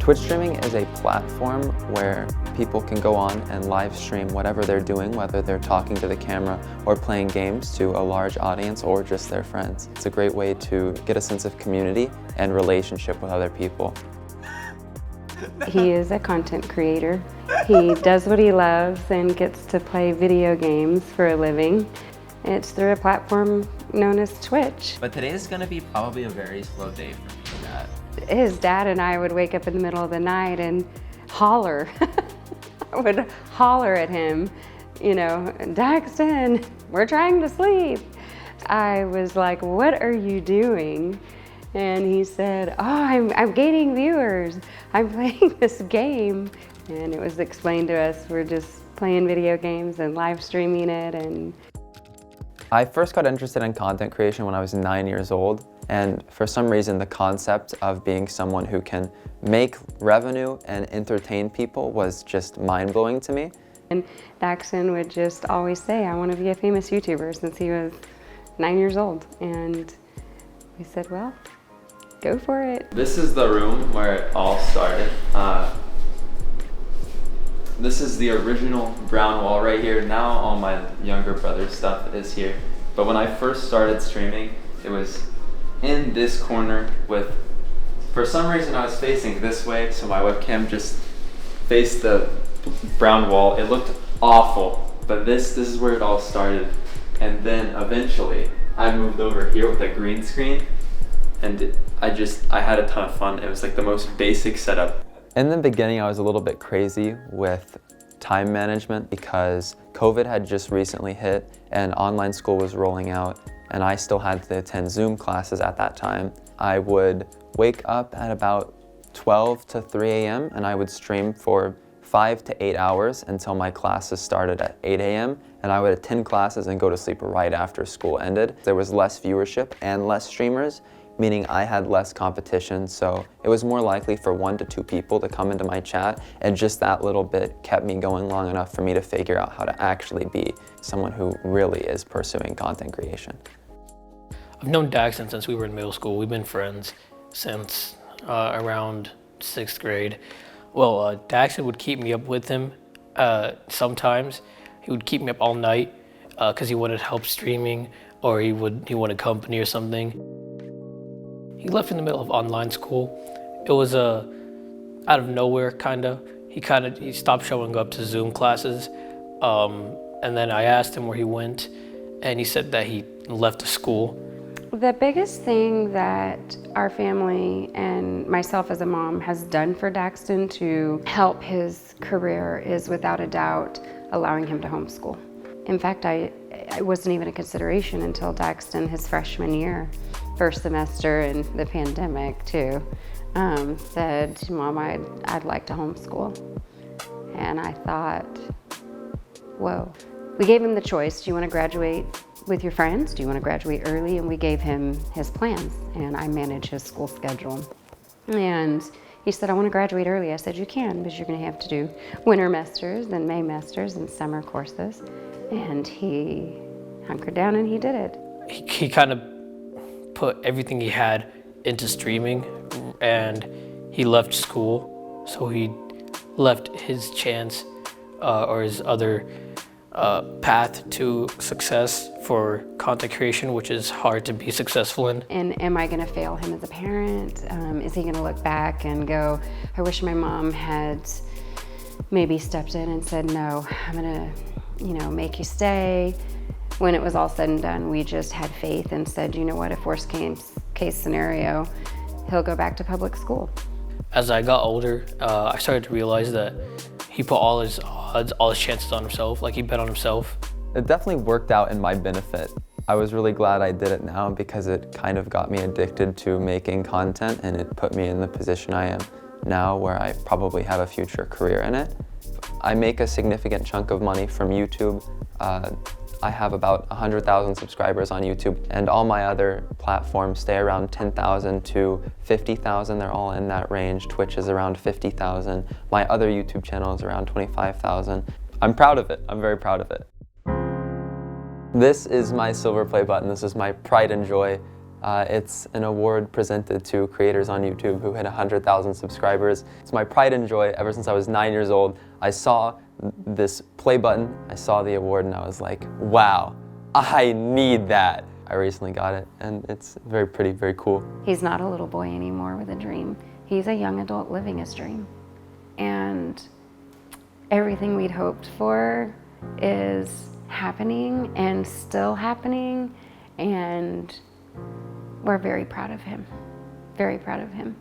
Twitch streaming is a platform where people can go on and live stream whatever they're doing, whether they're talking to the camera or playing games to a large audience or just their friends. It's a great way to get a sense of community and relationship with other people. He is a content creator. He does what he loves and gets to play video games for a living. It's through a platform known as Twitch. But today is going to be probably a very slow day for me and Dad. His dad and I would wake up in the middle of the night and holler. I would holler at him, you know, Daxton, we're trying to sleep. I was like, what are you doing? And he said, oh, I'm gaining viewers. I'm playing this game. And it was explained to us, we're just playing video games and live streaming it. And I first got interested in content creation when I was 9 years old. And for some reason, the concept of being someone who can make revenue and entertain people was just mind-blowing to me. And Daxton would just always say, I want to be a famous YouTuber since he was 9 years old. And we said, well, go for it. This is the room where it all started. This is the original brown wall right here. Now all my younger brother's stuff is here. But when I first started streaming, it was in this corner with, for some reason I was facing this way, so my webcam just faced the brown wall. It looked awful, but this is where it all started. And then eventually I moved over here with a green screen, and I had a ton of fun. It was like the most basic setup. In the beginning, I was a little bit crazy with time management because COVID had just recently hit and online school was rolling out, and I still had to attend Zoom classes at that time. I would wake up at about 12 to 3 a.m. and I would stream for 5 to 8 hours until my classes started at 8 a.m. and I would attend classes and go to sleep right after school ended. There was less viewership and less streamers, meaning I had less competition, so it was more likely for 1 to 2 people to come into my chat, and just that little bit kept me going long enough for me to figure out how to actually be someone who really is pursuing content creation. I've known Daxton since we were in middle school. We've been friends since around 6th grade. Well, Daxton would keep me up with him sometimes. He would keep me up all night because he wanted help streaming, or he wanted company or something. He left in the middle of online school. It was out of nowhere, kinda. He stopped showing up to Zoom classes, and then I asked him where he went, and he said that he left the school. The biggest thing that our family and myself as a mom has done for Daxton to help his career is, without a doubt, allowing him to homeschool. In fact, it wasn't even a consideration until Daxton, his freshman year, first semester in the pandemic too, said, Mom, I'd like to homeschool. And I thought, whoa. We gave him the choice. Do you want to graduate with your friends? Do you want to graduate early? And we gave him his plans, and I manage his school schedule. And he said, I want to graduate early. I said, you can, because you're going to have to do winter mesters and May mesters and summer courses. And he hunkered down and he did it. He kind of put everything he had into streaming, and he left school, so he left his chance or his other path to success for content creation, which is hard to be successful in. And am I going to fail him as a parent? Is he going to look back and go, I wish my mom had maybe stepped in and said, no, I'm going to, make you stay. When it was all said and done, we just had faith and said, you know what, if worst case scenario, he'll go back to public school. As I got older, I started to realize that he put all his odds, all his chances on himself, like he bet on himself. It definitely worked out in my benefit. I was really glad I did it now because it kind of got me addicted to making content, and it put me in the position I am now where I probably have a future career in it. I make a significant chunk of money from YouTube. I have about 100,000 subscribers on YouTube, and all my other platforms stay around 10,000 to 50,000. They're all in that range. Twitch is around 50,000. My other YouTube channel is around 25,000. I'm proud of it. I'm very proud of it. This is my silver play button. This is my pride and joy. It's an award presented to creators on YouTube who hit 100,000 subscribers. It's my pride and joy. Ever since I was 9 years old, I saw this play button, I saw the award, and I was like, wow, I need that. I recently got it, and it's very pretty, very cool. He's not a little boy anymore with a dream. He's a young adult living his dream. And everything we'd hoped for is happening and still happening, and we're very proud of him. Very proud of him.